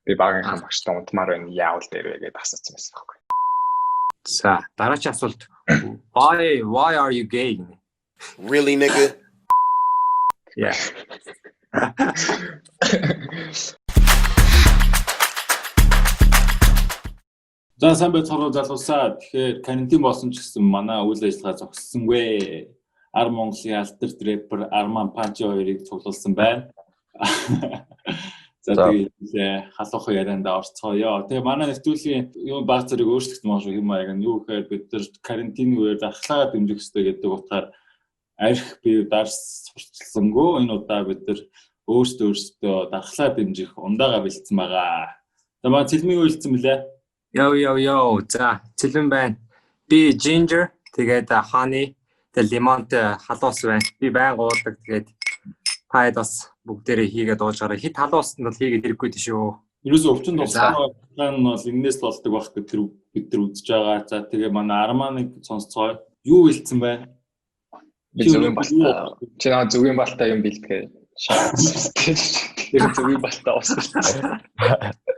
Би багийнхаа багштай унтмаар байна. Яавал дээр вэ гэдээ асуусан байсан байхгүй. За, дараагийн асуулт. Why are you gay? Really, nigga? Yeah. За сайн байцгаана залуусаа. Тэгэхээр карантин болсон ч гэсэн манай үйл ажиллагаа зогссонгүй. Ар Монголын алдарт рэпер Arman Panchi хоёрыг цуглуулсан байна. За тэгээд халуухан ярианд орцгоё. Тэгээ манай нэвтрүүлгийн юм баг зэрэг өөрчлөгдсөн маа шүү юм аа. Юу гэхээр бид нар карантины үеэр дархлаагаа дэмжих хэрэгтэй гэдэг утгаар арх бие дарс сурталчилсангүй. Энэ удаа бид нар өөрсдөө дархлаа дэмжих ундаага бэлдсэн байгаа. За манай цэлмийн үйлцсэн мөлий. Yo. За, цэлэн байна. Би ginger, тэгээд honey, тэгээд лимонт халуус байна. Би байн гуудаг, тэгээд пайд бас бүгдээрээ хийгээд уужгараа. Хит халуусанд бол хийгээд хэрэггүй шүү. Ерөөсөө өвчин дууссан нь бол энэс л болдог байх гэж бид нар үзэж байгаа. За тэгээ манай Arman-ыг сонсцгоо. Юу хэлсэн байна? Би зөвхөн балта. Чи наа зөвхөн балта юм бэлтгээ. Тэр зөвхөн балта уусна.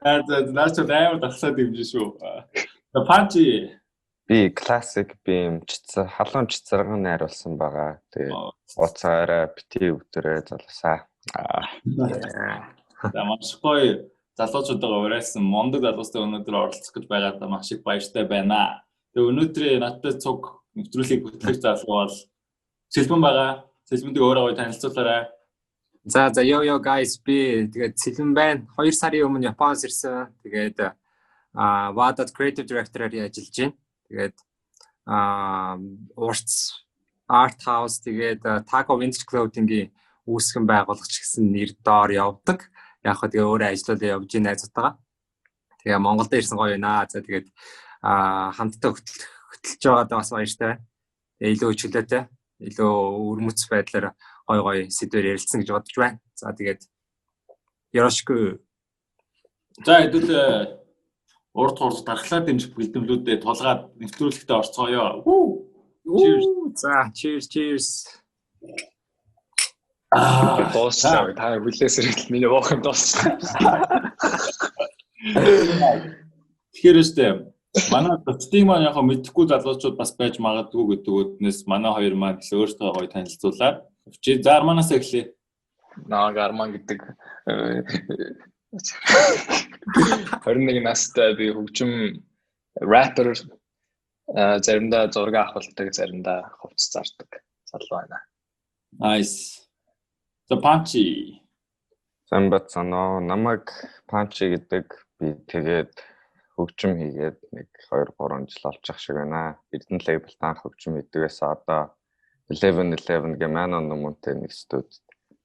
Наач амар дархлаа дэмжин шүү. Panchi би классик бимчсэн халуун цэцэргэн найруулсан байгаа. Тэгээ уцаараа бити өвдөрөө залуусаа. За маш гоё залуучуудаа уриалсан мондөг залуустай өнөөдөр оролцох гэж байгаадаа маш их баяртай байна. Тэгээ өнөөдрийн надтай цуг нэвтрүүлгийг хөтлөх залуу бол Сэлбэн байгаа. Сэлбэндээ өөрөө гоё танилцуулаарай. За yo guys, би тэгээд Цэлэн байна. 2 сарын өмнө Японоос ирсэн. Тэгээд WADA Creative Director-аар ажиллаж байна. Тэгээд Urts Art House тэгээд Taco Vintage Clothing-ийн үүсгэн байгуулагч гэсэн нэр доор явдаг. Яг хөө тэгээ өөрөө ажиллаулаа явж байна найзтайгаа. Тэгээ Монголд ирсэн гоё байна. За тэгээд хамтдаа хөтлөж байгаадаа бас баяртай байна. Илүү хөвчлөөтэй, илүү өрмөц байдлаар гоё сэдвээр ярилцсан гэж бодож байна. За тэгээд ёрошгүй. За хэдүүл урд дархлаа дэмжих бэлтгэлүүдэд тулгаад нэвтрүүлэгтээ орцгоё. Cheers. Дууссан. Та хүлээсэрэл миний воохын дууссан. Тэгэхээр өстэй манай цэцгийн маань яг мэдхгүй залуучууд бас байж магадгүй гэдэг үднээс манай хоёр маань өөрсдөө гоё танилцуулаад. Чи за Arman-аас эхлэе. Arman гэдэг 21 настай би хөгжим рэпер заримдаа зураг авахдаг, заримдаа хувцас зардаг залуу байна. Nice. За Panchi. Самбацано намайг Panchi гэдэг. Би тэгээд хөгжим хийгээд 1-2-3 жил олчих шиг байна. Эрдэнэ лейбл таах хөгжим хийдгээс одоо 11 гэмэн номонтэй нэг студид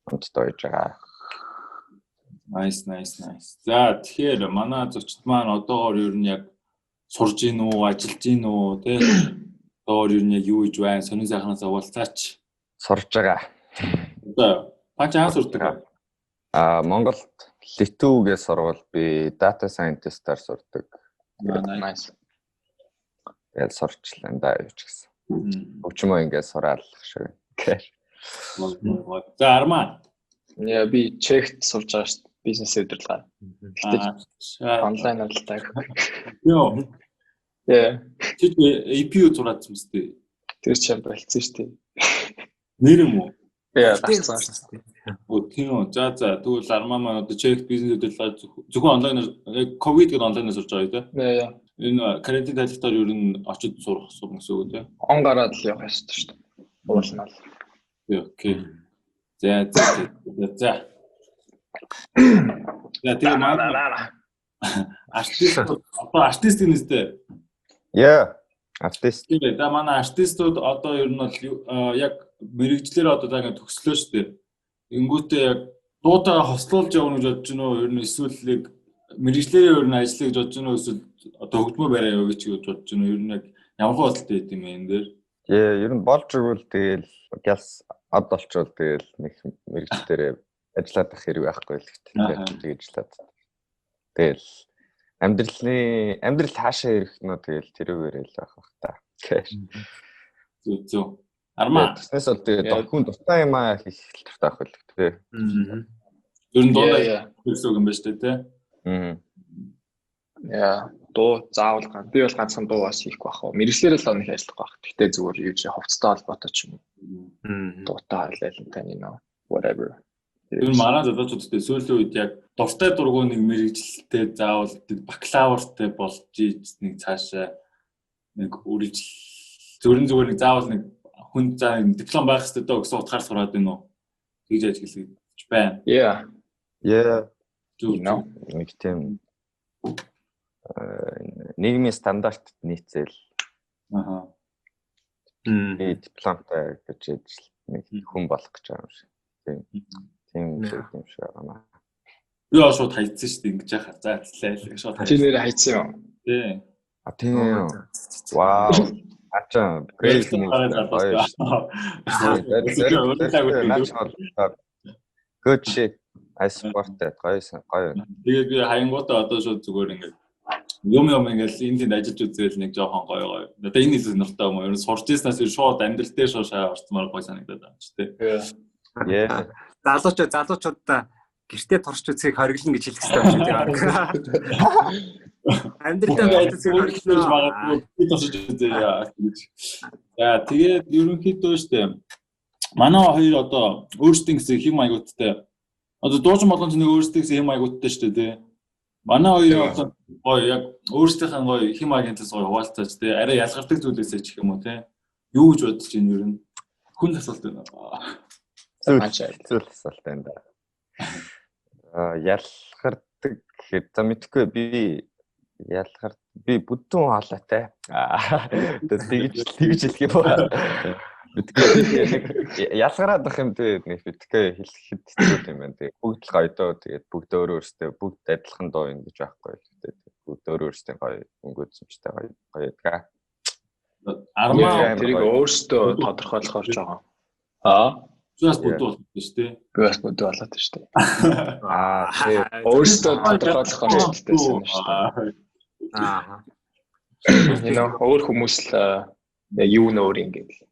хамтдаа хийж байгаа. Nice. За тэгэхээр манай зочд маань одоогоор ер нь яг сурж гин үү, ажиллаж гин үү, тэ? Одоогоор ер нь яг юу хийж байна? Сонин сайхнаас уулзаач. Сурж байгаа. Одоо Panchi сурдаг. Монголд Литүүгээс сурвал би data scientist-аар сурдаг. Nice. Тэгээд сурчлаа даа юу ч гэсэн. Өчмөө ингээд сураалах шиг. За Arman. Яа би чехт сурж байгаа шүү дээ. Бизнес удирдлага. Гэтэл онлайн авалтаа. Йоо. Чи EPU зураадсан мэт. Тэр чинь болцсон шүү дээ. Нэр юм уу? Яа, багцсан шүү дээ. Тийм. За тэгвэл Arman маань одоо чехт бизнес удирдлага зөвхөн онлайнаар ковид гэдэг онлайнаар сурж байгаа үү? Яа. Энэ карантин тайлбартаар ер нь очиж сурах гэсэн үг үү? Он гараад л явах шүү дээ. Уулна л. Окей. За. Тэгээ манай артист гэнэстэй. Яа, артист. Тэгээ да манай артистууд одоо ер нь бол яг мэрэгжлэр одоо та ингэ төгслөө шүү дээ. Ингүүтээ яг дуудаа хослуулж явна гэж бодож байна уу? Ер нь эсвэл мэрэгжлэрээ ер нь ажиллая гэж бодож байна уу? Эсвэл одоо хөгжмөө барай яваа гэж бодож байна уу? Ер нь яг ямар хөөцөлтэй байд юм энэ дээр? Ер нь болж игэл тэгэл гялс ад болчвол тэгэл нэг мэрэгчлэрээ ажиллаад ах хэрэг байхгүй л гэдэг тэгжлээд. Тэгэл амьдрал хаашаа ирэх нь тэгэл тэрүүгээр л байх бах та. Зүг. Arman. Тэснээс бол тэгээ хүн дуртай юм аа хийх хэрэгтэй байх л тий. Ер нь дуудаа гэсэн үг юм байна шүү дээ тий. Яа, дуу заавал би бол ганцхан дуу бас хийх байх уу. Мэргэжлэрэл л онох ажиллах байх. Гэтэ зүгээр юу ч хувцастай холбоотой ч юм уу. Дуутай хайлал тань whatever. Тэр манай залуучуудтай сүүлийн үед яг дуртай дургуй нэг мэргэжилтэй заавал бакалавртай болж нэг цаашаа нэг үржил зүгээр нэг заавал нэг хүн заа диплом байх хэрэгтэй дөө гэсэн утгаар сураад байна уу? Тэгж ажиллаж байна. Yeah. Нэг тийм нийгмийн стандартт нийцээл. Дипломтой гэж нэг хүн болох гэж байгаа юм шиг. Тийм юм шиг байна. Би бол шууд хайцсан шүү дээ ингэж яхаа. За хэлээ шууд хайцсан. Чи нэр хайцсан юм. Тий. Тийм. Вау. Ачаа great news. Good shit. I support that. Гоё. Тэгээд би хаянгуудаа одоо шууд зүгээр ингээд юм ингээд энд тэнд ажиллаж үзээл нэг жоохон гоё. Одоо энэ хэсэг нуртай юм уу? Ер нь сурч ирснээс шууд амьдрал дээр шууд шаа орцмоор гоё санагдаад байна ч тий. Yeah. Залуучуудаа гэртээ турч үзхийг хориглоно гэж хэлэх хэрэгтэй юм шиг тийм. Амьдралдаа турч үзхийг магадгүй турч үзээ гэж. За тэгээд ерөнхийдөө штэ манай хоёр одоо өөрсдийн гэсэн хэм маягуудтай одоо дуучин болгоомж нэг өөрсдийн гэсэн хэм маягуудтай штэ тий. Манай хоёр одоо гоё яг өөрсдийнх нь гоё хэм маягтайс гоё хуваалцаач тий. Арай ялгардаг зүйлээсээ ч юм уу тий. Юу гэж бодож байна ер нь? Хүн асуулт байна. Зүйл асуулт байна да. Ялгардаг гэхэд за мэдхгүй би бүдүүн хаалаатай. Тэгж хэлэх юм байна. Мэдгүй ялгараад байх юм дээ нэг мэдгүй хэлэхэд хэцүү юм байна. Бүгд л гоё доо тэгээд бүгд өөрөөсөө бүгд адилхан доо юм гэж байхгүй л дээ. Бүгд өөрөөсөө гоё өнгөцсөмжтэй гоё ядгаа. Армаа тэрийг өөрөөсөө тодорхойлохоор жоо. Зүгээс бүдүү болоод шүү дээ. Би бас бүдүү болоод шүү дээ. Тэгээ өөрөөсөө тодорхойлохоор шүү дээ. Өөр хүмүүс л юу нөр ингэж.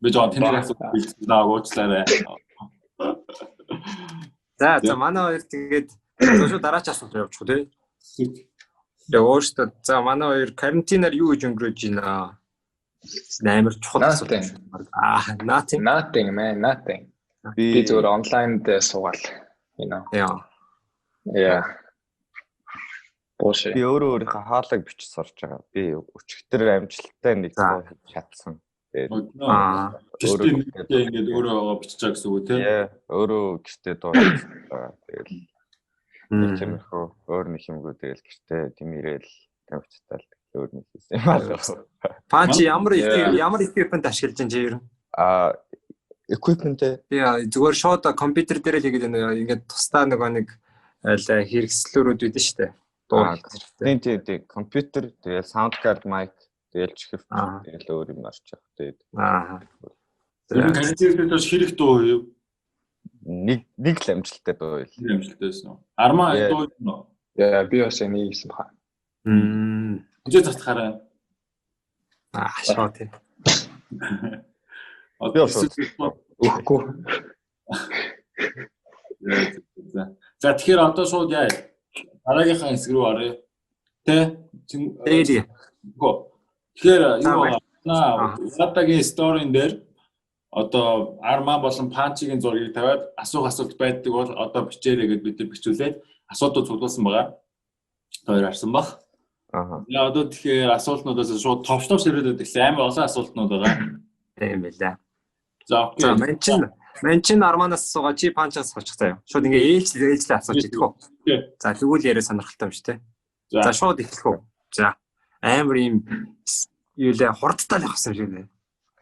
Би жоо тэнцээс наа уучлаарай. За манай хоёр тэгээд зөвшөө дараач асуулт явуучих уу тий. Тэгээ өөртөө за манай хоёр карантинаар юу гэж өнгөрөөж байна? Амар чухал асуулт. Nothing man. Би зөвөр онлайн дээр суугаал. Yeah. Би өөрийнхөө хаалгыг бичиж сурч байгаа. Би өчигдөр амжилттай нэг дуу хийж чадсан. Тэгээд ингээд өөрөө бичиж байгаа гэсэн үг тийм. Өөрөө гэртээ дуу хийж байгаа. Тэгээд тиймэрхүү өөр нэг юмгүй тэгэл гэртээ тэмэрэл тавьчихтал өөр нэг хийсэн юм аа. Панчи ямар equipment ашиглаж байна чи ер нь? Equipment зүгээр шууд компьютер дээр л ингээд тусдаа нөгөө нэг хэрэгслүүрүүд үүдэн шүү дээ. Тийм компьютер тэгэл sound card mic тэгэл чихв тэгэл өөр юм арч явах тэгээд энэ карантинээс хэрэг дуу юу нэг л амжилттай дуу юу амжилттайсэн үү армаа дуу юу яа би бас нэг хийсэн баха хизээ татахаараа шоо тийм одоо үхгүй за тэгэхээр одоо шууд яа дараагийнхаа хэсэг рүү оръё. Тэгэхээр юу Сатагийн сторийн дээр одоо Арман болон Панчигийн зургийг тавиад асуулт байдаг бол одоо бичээрэй гэд бид бичүүлээд асуултууд цуглуулсан байгаа. Хоёр харсан баг. Яа одоо тэгэхээр асуултнуудаас шууд товчлож ирээд гэсэн амар олон асуултнууд байгаа. Тийм байлаа. За мен чин Арманаас асуугаа чи Панчаас асуучих заяа. Шууд ингээ ээлжлээ асууж идэх үү. За тэгвэл яриа сонирхолтой юм шүү те. За шууд эхлэх үү. За амар юм юу лээ хурдтай л явсан шиг нэ.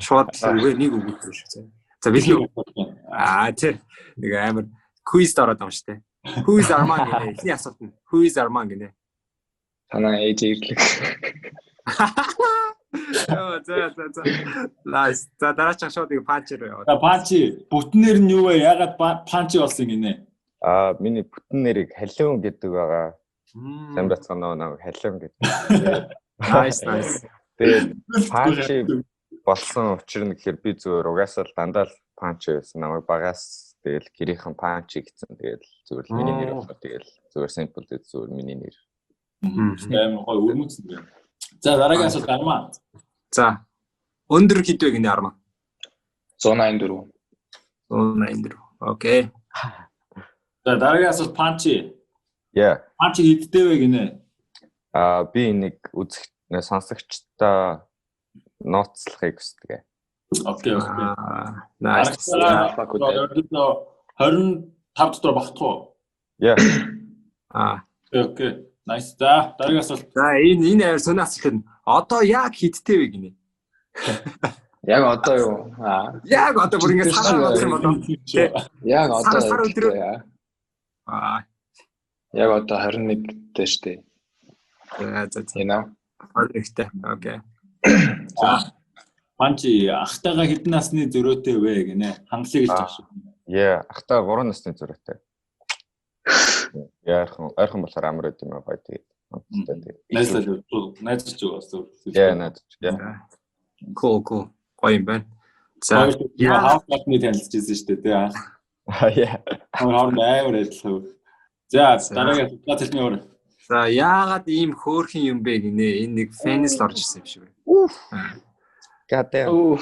Шууд нэг үг хэлсэн шүү. За бэлээ. Тэр нэг амар quiz дараад байгаа шүү те. Who is Arman гэнэ. Эхний асуулт нь Who is Arman гэнэ. Танаа ээж ирлээ. За. Nice. За дараач шууд нэг панчер яваа. За панчи бүтнээр нь юу вэ? Ягаад панчи болсон гинэ? Миний бүтэн нэрийг халиун гэдэг байгаа. Сайн бацгаана нэг халиун гэдэг. Nice. Тэгээд панчи болсон учир нь гэхээр би зүгээр угаасаа л дандаа л панчи байсан. Намайг багаас Тэгэл гэрийнхэн панчи гэсэн. Тэгэл зүгээр миний нэр болохоор тэгэл зүгээр simple зүгээр миний нэр. Амар гоё өрмөцсөн байна. За дараагийн асуулт Арман. За. Өндөр хэд вэ гинэ Арман? 184. 184. Окей. За дараагийн асуулт Панчи. Yeah. Панчи хэдтэй вэ гинэ? Би нэг сонсогчтой ноцлохыг хүсдэг. Окей. Nice. 25 дотор багтах уу? Yeah. Окей. Nice. За дараагийн асуулт. За энэ авир сони асуулт. Одоо яг хэдтэй вэ гинэ? Яг одоо юу? Яг одоо бүр ингэ сараар болох юм болоо. Яг одоо. Сар өдрөө. Яг одоо 21-тэй штэ. За. Яна. Perfect. Окей. За. Панчи ахтайгаа хэдэн насны зөрөөтэй вэ гинэ? Хангалыг л жааш. Yeah, ахтай 3 насны зөрөөтэй. Ойрхон болохоор амар өд юм гоё тэгээд. Найзч юу бас. Найзч. Cool. Гоё юм байна. За хаафны танилцчихсан шүү дээ тий. Yeah. Хоорон амар адилхан. За дараагийн хэлний өөр. За яагаад ийм хөөрхөн юм бэ гинэ? Энэ нэг фэнс л орж ирсэн юм шиг байна. God damn.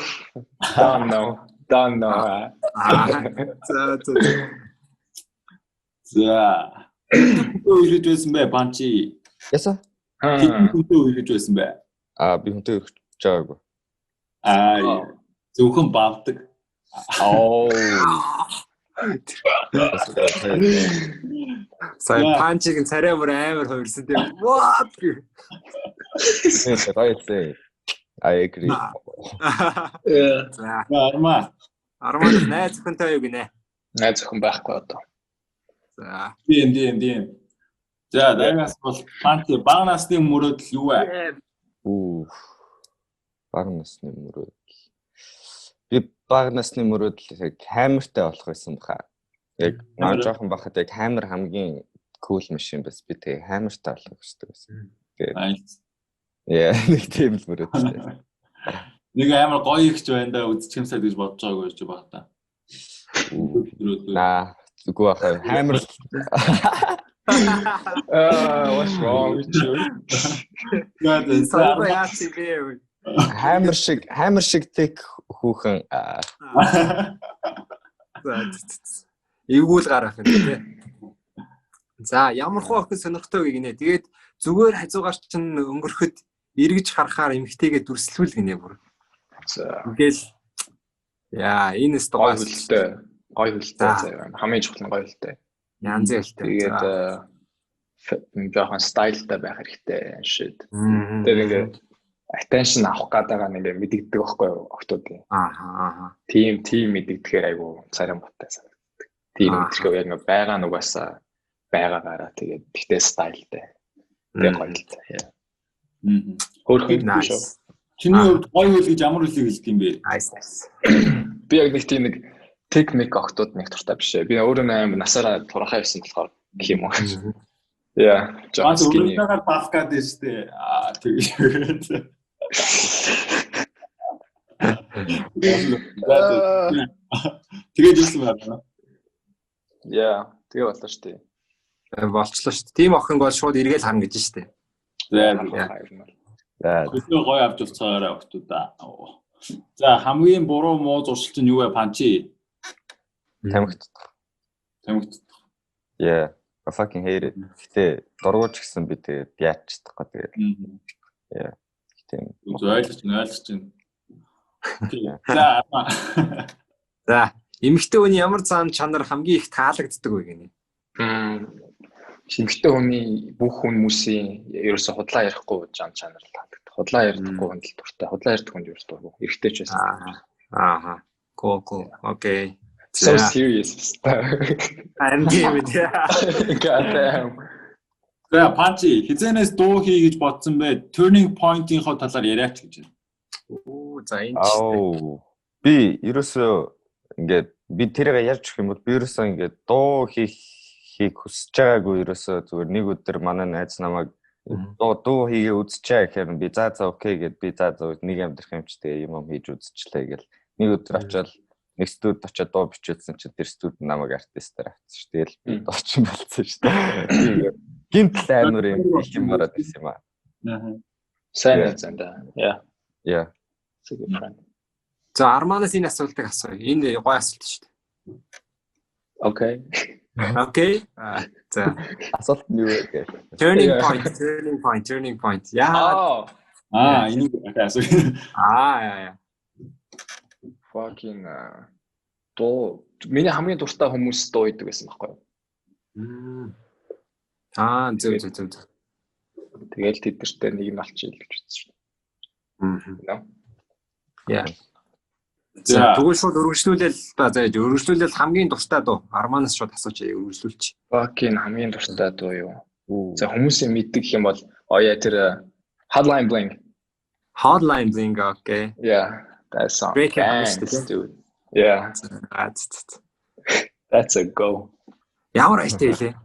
Don't know. За. Үйл хийжсэн бэ Панчи? Яса? Үйл хийжсэн бэ? Би хүнтэй өрч байгаагүй. Зөвхөн бавдаг. Сая Панчиг царай бүр амар хувирсан тийм. What? Right. I agree. За. Арман найз зөвхөнтэй юу гинэ? Найз зөвхөн байхгүй одоо. За. Тийм. За дагаас бол Панчи бага насны мөрөөдөл юу вэ? Бага насны мөрөөдөл. Би бага насны мөрөөдөл камертай болох байсан баха. Яг наа жоохон бахад яг камер хамгийн cool машин бас би тэгээ камертай болох гэсэн байсан. Тэгээд яа нэг тийм л мөрөөдөл. Нэг амар гоё ихч байна да үзчихэмсэй гэж бодож байгаагүй ч баг та. Зүггүй ахаа камер. What's wrong with you? Хамер шиг тэг хүүхэн эвгүүл гарах юм тий. За ямар хөө охин сонирхтой вэ гинэ. Тэгээд зүгээр хажуугаар чинь өнгөрөхөд эргэж харахаар эмхтэйгээ дүрслүүл гинэ бүр. За ингээл энэ гоё хөлтэй хамгийн чухал нь гоё хөлтэй. Янзын хөлтэй. Тэгээд жоохон стайлтай байх хэрэгтэй шид. Тэгээд ингээд attention авах гэдэг нь ингээд мэдэгддэг байхгүй юу октодын. Тим мэдэгдэхээр айгу царин баттай санагддаг. Тийм өдрөө яг нэг байгаа нугасаа байгаагаараа тэгээд тэгтээ стайлтай. Тэгээд гоё хөлтэй. Хөөрхөн nice. Чиний хувьд гоё хөл гэж ямар хөлийг хэлдэг юм бэ? Nice. Би яг нэг тийм нэг техник октод нэг туртай биш ээ. Би өөрөө амар насаараа турхаа явсан болохоор гэх юм уу. Жон скини. Өөрөөр бафкад дэжтэй. Тэгээд. Тэгээд юусэн байна? Тэгээ боллоо шүү дээ. Болчлоо шүү дээ. Тим охин бол шууд эргээл харна гэж шүү дээ. Өсөө гоё авч уцаараа октодаа. За хамгийн буруу муу зуршилт нь юу вэ Панчи? Тамхитдах. Yeah, I fucking hate it. Гэтэ дургуйч гэсэн би тэгээд яачдахгүй тэгээд. Yeah. Тийм. Ойлгож байна. За, эмэгтэй хүний ямар зам чанар хамгийн их таалагддаг вэ гинэ? Эмэгтэй хүний бүх хүмүүсийн ерөөсө худлаа ярихгүй зам чанар таалагддаг. Худлаа ярьдаггүй хүн л дуртай. Худлаа ярьдаг хүн ерөөсө дургүй. Эрэгтэй ч байсан. Cool. Okay. So serious. I'm game. God damn. За Панчи хизэнээс дуу хий гэж бодсон бэ? Turning point-ийнхоо талаар яриач гэж байна. За энэ би ерөөсөө ингээд би тэрийг ярьж өгөх юм бол би ерөөсөө ингээд дуу хийх хүсэж байгаагүй ерөөсөө зүгээр нэг өдөр манай найз намайг дуу хийгээ үзчихээ гэхээр би за окей гэд би за нэг амьдрах юм ч тэгээ юм хийж үзчихлээ гэл нэг өдөр очиод нэг студ очоод дуу бичүүлсэн чинь тэр студ намайг артистаар авчихсан шүү. Тэгэл би дуучин болсон шүү дээ. Гинт амар юм мараад байсан юм аа. Сайн зэнда. Yeah. За Арманаас энэ асуултыг асууя. Энэ гоё асуулт шүү дээ. Окей. За Асуулт нь юу вэ? Turning point. Яа. Энийг асууя. Яа. Fucking миний хамгийн дуртай хүмүүс дуу идэг байсан байхгүй юу? Зөв. Тэгэл тэдэртэй нэг нь олчих илгэж үзсэн шүү. Яа. За тэгвэл шууд өргөжлүүлэл хамгийн дуртай дуу. Арманаас шууд асууч өргөжлүүлчих. Fucking хамгийн дуртай дуу юу? За хүмүүсийн мэддэг юм бол тэр Hotline Bling. Okay. Yeah, that song. Break dude. Yeah. That's a go. Ямар айтай лээ.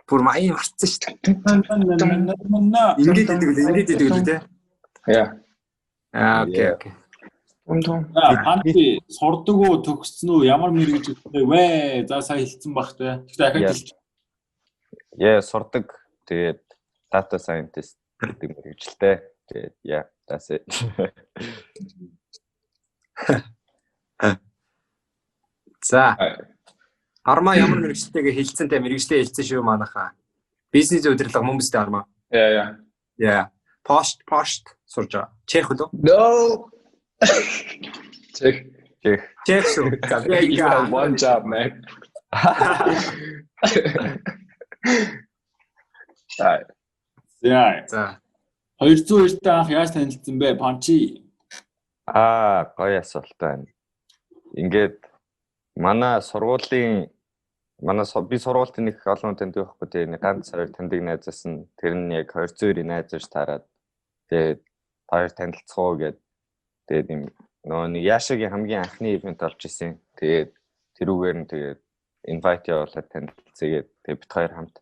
Бүр маяг марцсан шүү дээ. Ингээд идэг үү те? Yeah. Okay. Панти сурдаг уу, төгссөн үү, ямар мэрэгж өгдөө вэ? За сая хэлсэн бах те. Тэгтээ дахиад хэлчих. Сурдаг. Тэгээд data scientist гэдэг мэрэгчлээ. Тэгээд that's it. За. Арма ямар мэрэгчлэйгээ хэлцэнтэй мэрэгчлээ хэлсэн шүү манайхаа. Бизнес удирдлага мөн бистэй Арма. Yeah. Post сурж байгаа. Чех үү? No. Чех. шүү. You have one job, man. За. 202 анх яаж танилцсан бэ? Панчи. Гоё асуулт байна. Ингээд би сургуулийн нэг олон танд байхгүй тийм ганц хоёр таньдаг найзаас нь тэр нь яг 202-ийн найзаж таарад тэгээд хоёр танилцгаа гээд тэгээд юм нэг Яшагийн хамгийн анхны ивент болж исэн. Тэгээд тэрүүгээр нь тэгээд invite явуулаад танилцъя тэгээд бид хоёр хамт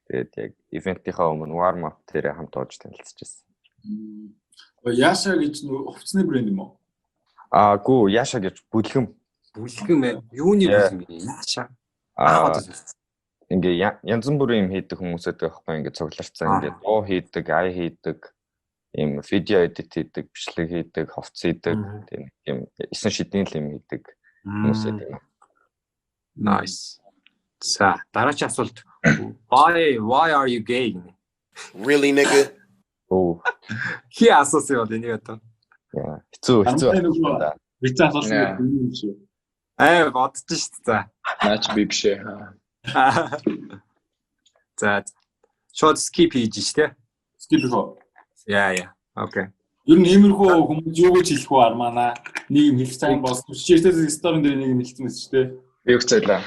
тэгээд яг ивентийнхаа өмнө warm up дээр хамт ууж танилцчихсан. Яша гэж хувцсны брэнд юм уу? Гүү Яша гэж бүлгэм байна. Юуны бүлгэм Яша? Ингээ янз бүрийн юм хийдэг хүмүүсэд байхгүй ингээ цугларцсан ингээ дуу хийдэг, ай хийдэг, ийм видео эдит хийдэг, бичлэг хийдэг, хувц хийдэг, тийм юм 9 шидийн юм хийдэг хүмүүсэд юм. Nice. За дараагийн асуулт. Why are you gay? Really nigga? Хи асуусан бол энийг одоо. Хэцүү. Би ч асуусан юм шүү. Бодож шүү дээ. Наач би биш ээ. За. Шууд skip хийж штэ. Skip хөө. Yeah. Okay. Ер нь иймэрхүү хүмүүс юу гэж хэлэх вэ Армана? Нэг юм хэлэх цаг болсон. Чичээсээ сторин дээр нэг юм хэлсэн мэт шүү дээ. Би юу хэлээ?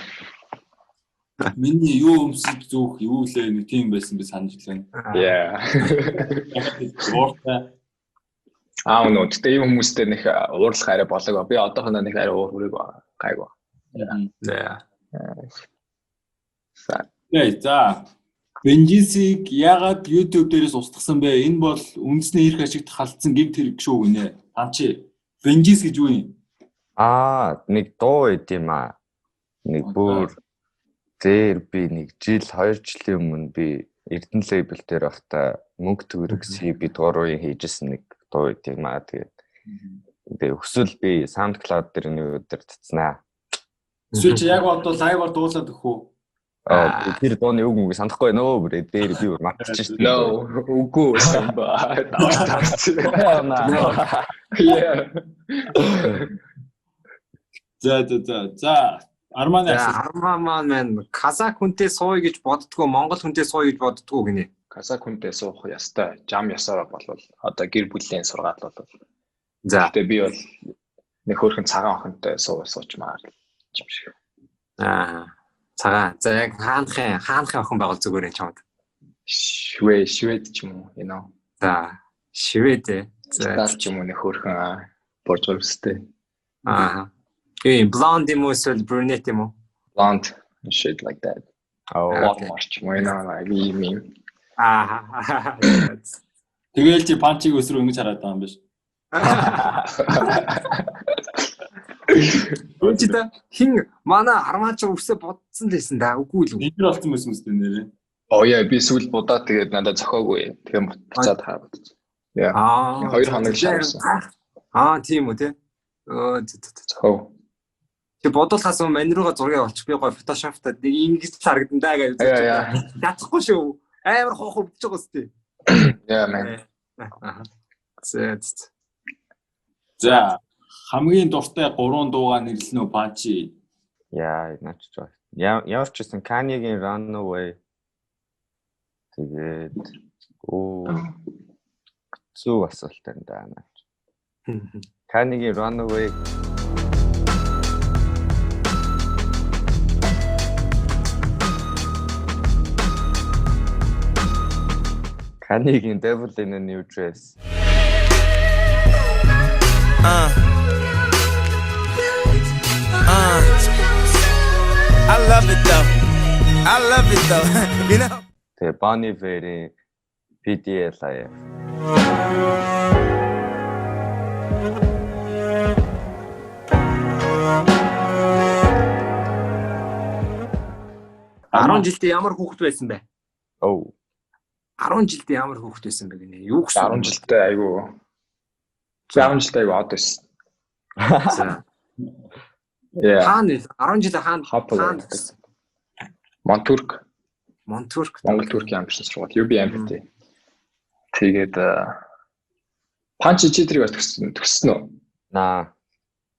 Миний юу өмсөж зүөх юу лээ нэг тийм байсан би санаж байна. Yeah. Нөө тэгтээ юм хүмүүстэй нэг уурлах арай болог. Би одоохондоо нэг арай уурыг гайгүй. Yeah. За. Бенжисийг яагаад YouTube дээрээс устгасан бэ? Энэ бол үндэсний эрх ашигт халдсан гэмт хэрэг шүү гинэ. Амчи. Бенжис гэж юу юм? Нэг дуу байт юм аа. Нэг бүр дээр би нэг жил 2 жилийн өмнө би Эрдэнэ лейбл дээр байхдаа мөнгө төгрөг CB дуурын хийжсэн нэг дуу байт юм аа. Тэгээд өсвөл би SoundCloud дээр нэг өдөр татснаа. Эсвэл чи яг одоо лайваар дуулаад өгөх үү? Тэр дооны үг мөнгө санахгүй нөө бүр дээр би бүр мартчих шүү дээ. No, үгүй самба. За. Арман казак хүнтэй сууя гэж боддгоо, монгол хүнтэй сууя гэж боддгоо гинэ. Казак хүнтэй суух ястай жам ясаар болвол одоо гэр бүлийн сургаал болвол. За. Тэгээ би бол нэг хөөрхөн цагаан охинтой суучмаар юм шиг. Цагаан. За яг хаанхын охин байгал зүгээр юм чамд. Швед ч юм уу, you know. За, Швед. За ч юм уу нэг хөөрхөн боржорстэй. Blonde юм уу эсвэл brunette юм уу? Blonde, shit like that. Марч муу наа ийм. Тэгээл чи панчиг өсрөө ингэж хараад байгаа юм биш. Үгүй хин манай Армаач үсээ бодсон лээсэн да. Үгүй л үү. Эдгээр болсон байсан үстэй нэрээ. Яа би сүүл будаа тэгээд надад зохиогүй. Тэгээ буцаад хаад. Яа. 2 хоног шаарсан. Тийм үү те. Зохио. Тэг бодуулахаас мань руугаа зургийг олчих би гоё фотошоптод нэг ингэж харагдан даа гэж бодож. Ятахгүй шүү. Амар хоох өвдөж байгаа сте. Яа мэн. За хамгийн дуртай 3 дуугаа нэрлэнэ үү Панчи? Яа, наач жоо. Ямар ч гэсэн Kanye-гийн Runaway. Тэгээд зүг асуулт энэ даа наач. Kanye-гийн Runaway. Kanye-гийн Devil in a New Dress. I love it though. You know. The Bon Iver PDLIF. Арон жилдээ ямар хүүхэд байсан бэ? 10 жилдээ ямар хүүхэд байсан бэ гинэ? Юу гэсэн 10 жилдээ айгу. 10 жилдээ айгу од байсан. Яа. Хаан 10 жилдээ хаан Монтурк. Монгол Туркийн амбичин сургууль UBMT. Тэгээд Панчи читрийг төгссөн үү? Наа.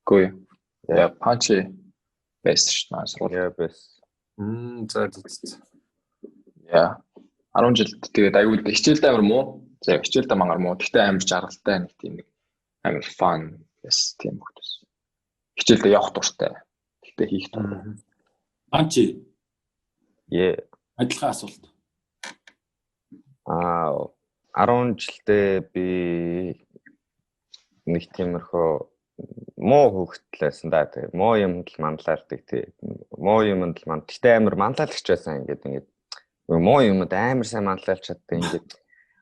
Гүй. Яа, Панчи байсан шүү дээ сургууль. Яа байсан. За. Яа. 10 жилд тэгээд аюул хичээлдээ амар муу. За хичээлдээ мангар муу. Гэхдээ амар жаргалтай нэг тийм нэг амар фан yes тийм хүмүүс. Хичээлдээ явах дуртай. Гэхдээ хийх дуртай. Панчи. Адилхан асуулт. 10 жилдээ би нэг тиймэрхүү муу хөвгтлээсэн да. Тэгээ муу юмд л манлайлдаг тий. Муу юмд л гэхдээ амар манлайлагч байсан ингээд муу юмд амар сайн манлайлж чаддаг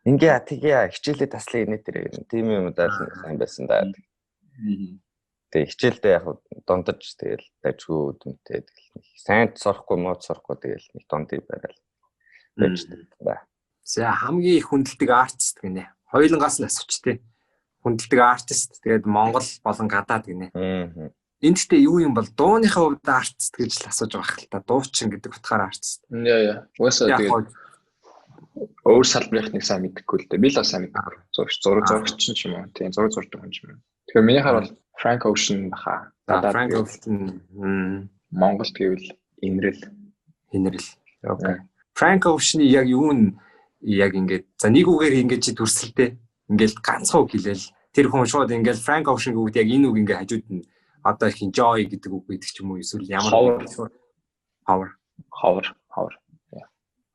ингээ тэгээ хичээлээ таслах инээ тэр тийм юмуд сайн байсан да. Тэгээ хичээлдээ яг дундаж тэгэл дажгүй дүнтэй тэгэл сайн сорохгүй муу сорохгүй тэгэл нэг дундыг барайл байж та. За хамгийн их хүндэлдэг артист гинэ. Хоёулангаас нь асууч тий. Хүндэлдэг артист тэгээд Монгол болон гадаад гинэ. Энд гэхдээ юу юм бол дууныхаа хувьд артист гэж л асууж байгаа хэл та. Дуучин гэдэг утгаараа артист. Яа. Уусаа тэгээд өөр салбарынх нэг сайн мэдхгүй л дээ. Би л сайн мэдхгүй. Зурагч ч юм уу. Тийм зураг зурдаг хүн юм. Тэгэхээр минийхаар бол Frank Ocean баха. Frank Ocean Монголд гэвэл Инрэл. Окей. Frank Ocean яг юу нь яг ингээд за нэг үгээр ингээд чи төрсөлтэй ингээд ганцхан үг хэлээл тэр хүн шууд ингээд Frank Ocean бүгд яг энэ үг ингээд хажууд нь одоо их enjoy гэдэг үг гэдэг ч юм уу эсвэл ямар Power.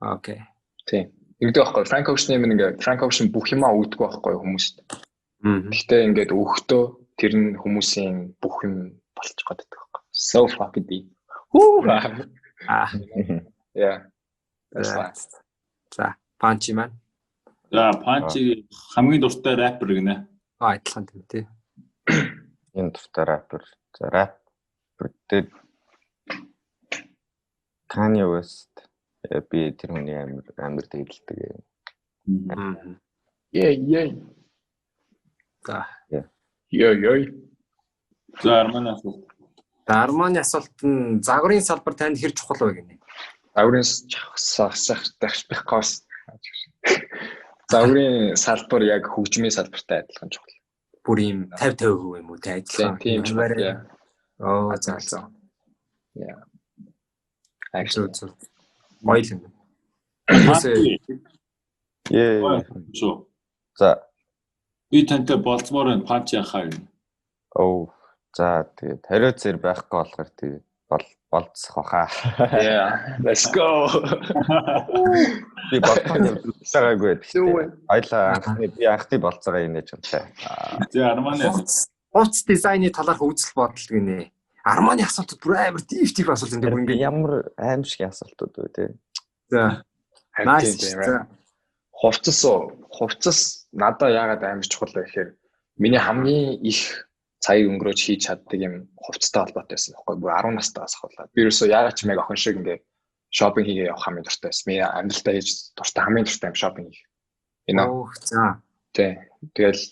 Окей. Тийм. Ингэдэг байхгүй Frank Ocean юм ингээд Frank Ocean бүх юмаа өгдөг байхгүй хүмүүст. Гэхдээ ингээд өгтөө тэр нь хүмүүсийн бүх юм болчих гээд байдаг байхгүй. So fucking deep. Yeah. За, Панчи маань. За, Панчи хамгийн дуртай рэпер гинэ. Адилхан тийм тий. Энэ дуртай рэпер. За, рэпер Kanye West би тэр хүний амар дэглэдэг юм. Yeah. За. Яй. За, Арманы асуулт нь загварын салбар танд хэр чухал вэ гинэ? Загварын сахсах Загварын салбар яг хөгжмийн салбартай адилхан чухал. Бүр ийм 50% юм уу те адилхан. Тийм чухал. За. Yeah. Actually. Мойлон. За. Би тантай болцмоор энэ Панчи хаа гэнэ. За тэгээд хариуц зэр байхгүй болохоор тэгээд болцох баха. Yeah, let's go. Би болцоогүй гэхдээ аялаа би анхны болцоогоо инээж юмтай. За Арманы Уц дизайны талаарх үзэл бодол гинэ. Арманы асуултууд бүр амар тийм асуулт энэ бүр ингэ ямар аимшиг асуултууд вэ те. За. Nice. Хувцас надад яагаад амар чухал вэ гэхээр миний хамгийн их цагийг өнгөрөөж хийж чаддаг юм хувцастай холбоотой байсан байхгүй бүр 10 настайгаас хавлаа. Би ерөөсөө яагаад ч мэг охин шиг ингээ шопинг хийгээ явах хамгийн дуртай байсан. Би амьдралдаа хийж дуртай хамгийн дуртай юм шопинг хийх. За. Тэгэл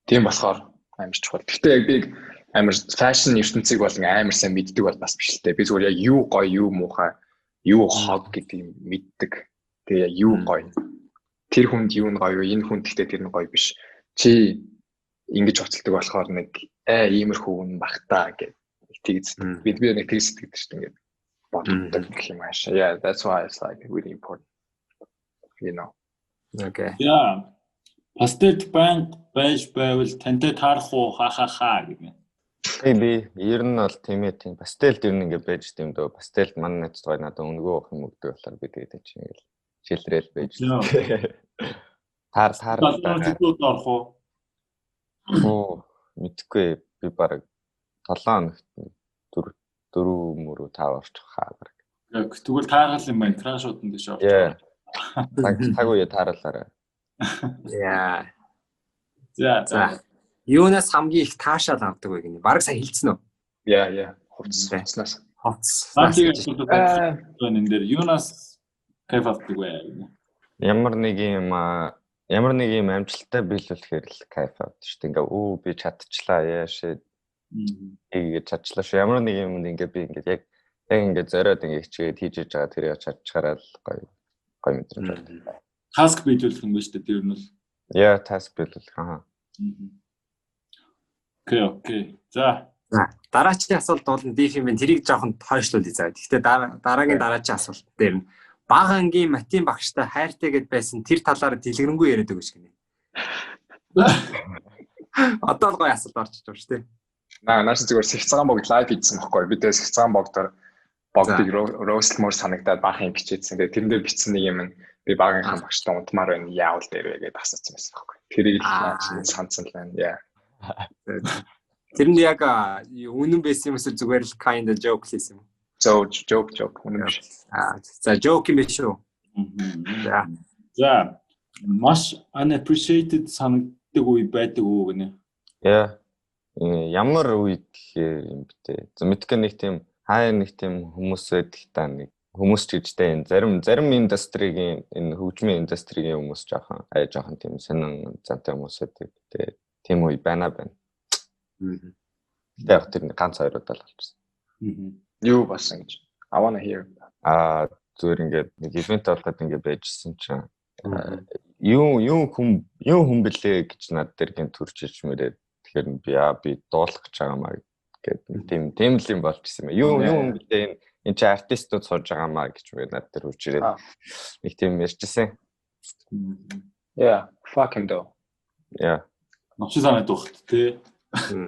тийм болохоор амар чухал. Гэхдээ яг би амар фэшн ертөнцийг бол амар сайн мэддэг бол бас биш л дээ. Би зүгээр яг юу гоё, юу муухай, юу хог гэдгийг мэддэг. Тэгээ яг юу гоё. Тэр хүнд юу нь гоё, энэ хүнд гэхдээ тэр нь гоё биш. Чи ингэж уцалдаг болохоор нэг иймэрхүү хүн багтаа гэдэг тийгс. Би нэг тийгс гэдэг чинь ингээд боддог гэх юм ааш. Yeah, that's why it's like really important. You know. Okay. Yeah. Пастелт банк байж байвал тантай таарах уу хаа гэнэ. Би ер нь бол тийм пастелт ер нь ингээд байж тийм дөө. Пастелт манай найз гоё надад өнгөө авах юм өгдөг болохоор би тэгээд чинь ингээл шилрэл байж. Таар орох уу? Мэдгүй би баг 7 хоногт 4 мөрөө 5 орчих хаа баг. Тэгвэл таарал юм байна. Трашууд нь дэш орчих. Яа. Цаг үе тааралаарай. Яа. За. Юунаас хамгийн их таашаал авдаг вэ гинэ? Бараг сайн хэлсэн үү? Яа. Хувцснаас. Энэ дээр юунаас кайф авдаг вэ? Ямар нэг юм амжилттай биелүүлэхээр л кайф авдаг шүү дээ. Ингээ би чадчихлаа яашээ. Ийгээ чадчихлаа шүү. Ямар нэг юм ингээ би ингээ яг ингээ зориод ингээ хичээд хийж байгаа тэрийг чадчихараа л гоё мэдрэмж байна. Таск биелүүлэх юм ба шүү дээ тэр нь бол. Яа, таск биелүүлэх. Окей. За. Дараагийн асуулт бол дифимэн тэрийг жоохон хойшлуулъя заа. Гэхдээ дараагийн асуулт дээр нь бага ангийн математикийн багштай хайртай гэд байсан тэр талаар дэлгэрэнгүй яриад өгөөч гинэ. Одоо л гоё асуулт орж иж байна шүү дээ. Нааш зүгээр сэгцгаан богд лайв хийсэн байхгүй. Би тэгээ сэгцгаан богдоор богдыг роустлмор санагдаад баахан бичээдсэн. Тэгээ тэрэн дээр бичсэн нэг юм би багийнхаа багштай унтмаар байна. Яавал дээр вэ гэдээ асуусан байсан байхгүй. Тэрийг санацсан л байна. Яа. Тэр нь яг үнэн байсан юм эсвэл зүгээр л kind of joke хийсэн юм. Joke үнэн биш. За joke юм биш үү? За. Маш unappreciated санагддаг үе байдаг уу гэнэ? Яа. Ямар үед гэхээр юм битээ. Мэдгүй нэг тийм хаяа нэг тийм хүмүүс байдаг та нэг хүмүүс ч гэжтэй зарим индастригийн энэ хөгжмийн индастригийн хүмүүс жоохон тийм сонин зантай хүмүүс байдаг. Тийм үе байна. Яг тэр ганц хоёр удаа л болчихсон. Юу басан гэж. I wanna hear. Зүгээр ингээд нэг ивент болгоод ингээд байжсэн чинь юу хүн блэ гэж над дээр гин төрж иж мөрөө. Тэгэхээр би дуулах гэж байгаамаа гэдэг тийм л юм болчихсон юм. Юу блэ энэ чи артистууд сууж байгаамаа гэж над дээр үрж ирээд нэг тийм ярьжсэн. Yeah, fuck him though. Yeah. Ночи санаад ухт тий.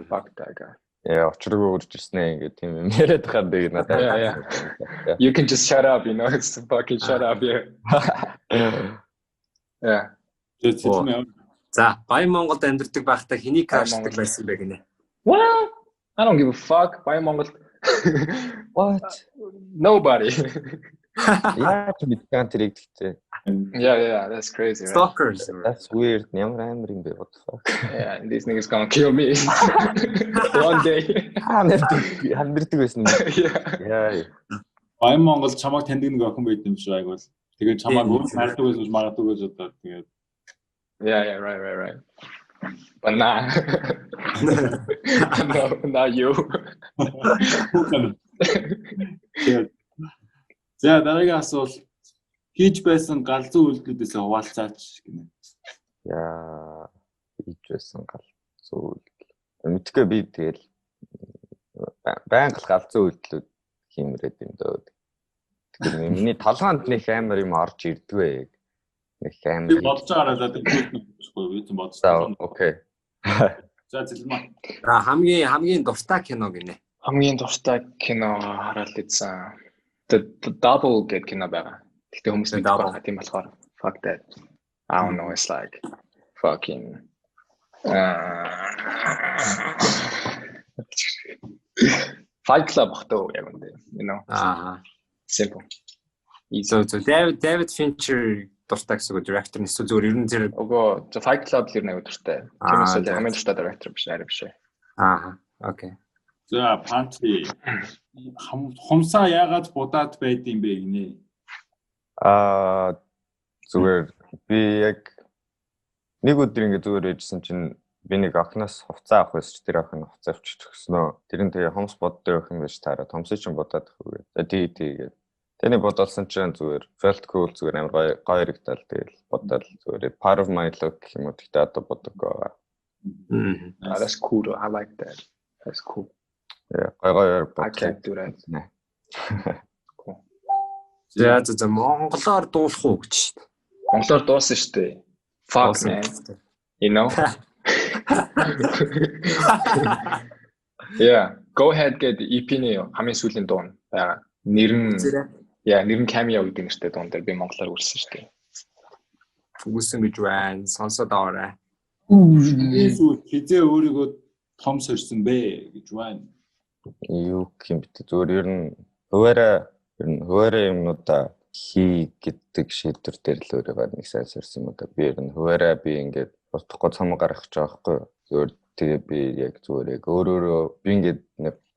Fuck that guy. Yeah, очроо үрж ирснэ ингээд тийм юм яриад хаад би надад. Yeah. You can just shut up, you know. It's fucking shut up here. Yeah. За, Баян Монголд амьдардаг байхдаа хэнийг краашдаг байсан бэ гинэ? What? I don't give a fuck. Баян Монголд. What? Nobody. Яаж мэдгэн тэрийг гэхдээ. Yeah, that's crazy. Right? Stalkers. That's weird. Ямар амар юм бэ? What the fuck? Yeah, these niggas gonna kill me one day. Хандирдаг байсан юм. Yeah. Баян Монголд чамайг таньдаг нэг охин байд юм шиг айгуул. Тэгээд чамайг өөр хайрдаг байсан магадгүй гэж бодоод тэгээд. Yeah, right. But nah. No, not you. За дараагийн асуулт хийж байсан галзуу үйлдэлүүдээс хуваалцаач гинэ. Яа, хийж байсан галзуу үйлдэл. Мэдгүй би тэгэл байнга галзуу үйлдэлүүд хиймрээд юм дөө. Тэгэхээр миний толгоонд нэг амар юм орж ирдвэ. Нэг амар. Би бодож байгаараа тэгвэл би тийм бодсон. Окей. За зэлмаа. Хамгийн дуртай кино гинэ. Хамгийн дуртай кино хараад идсэн. The Double гэдэг кино байгаа. Тэгтээ хүмүүс нэг байгаа тийм болохоор fuck that. I don't know, it's like fucking Fight Club хтоо яг үнэ, you know. Simple. So David Fincher дуртай гэсэн director нэсүү зүгээр ер нь тэр Fight Club л нэг дуртай. Киноос хамгийн дуртай director биш арай биш. Окей. За панчи хумсаа яагаад будаад байдсан бэ гинэ? Зүгээр би яг нэг өдөр ингэ зүгээр ээжсэн чинь би нэг охноос хувцас авах байсан ч тэр охин хувцас авчиж өгснөө. Тэр нь тэгээ хомс боддог охин байж таараа томсоо чинь будаад өгөө. Тий тэгээд тэний бодолсон чинь зүгээр felt cool зүгээр амар гоё харагдал тэгэл бодоод зүгээр part of my look юм уу тэгтээ одоо бодог байгаа. That's cool. I like that. That's cool. Yeah, гоё I can't do that. Cool. За монголоор дуулах уу гэж шүү дээ. Монголоор дууссан шүү дээ. Fuck man. You know? Yeah, go ahead get EP-ний хамгийн сүүлийн дуу байгаа. Нэр нь cameo гэдэг нэртэй дуун дээр би монголоор үрсэн шүү дээ. Үгүйсэн гэж байна. Сонсоод аваарай. Хизээ өөрийгөө том сорьсон бэ гэж байна. Юу юм бэ? Зүгээр ер нь хуваараа юмнуудаа хий гэдэг шийдвэр дээр л өөрийгөө нэг сайн сорьсон юм да. Би ер нь хуваараа би ингээд утгагүй цам гаргах гэж байгаа хгүй. Зүгээр тэгээ би яг зүгээр яг өөрөөрөө би ингээд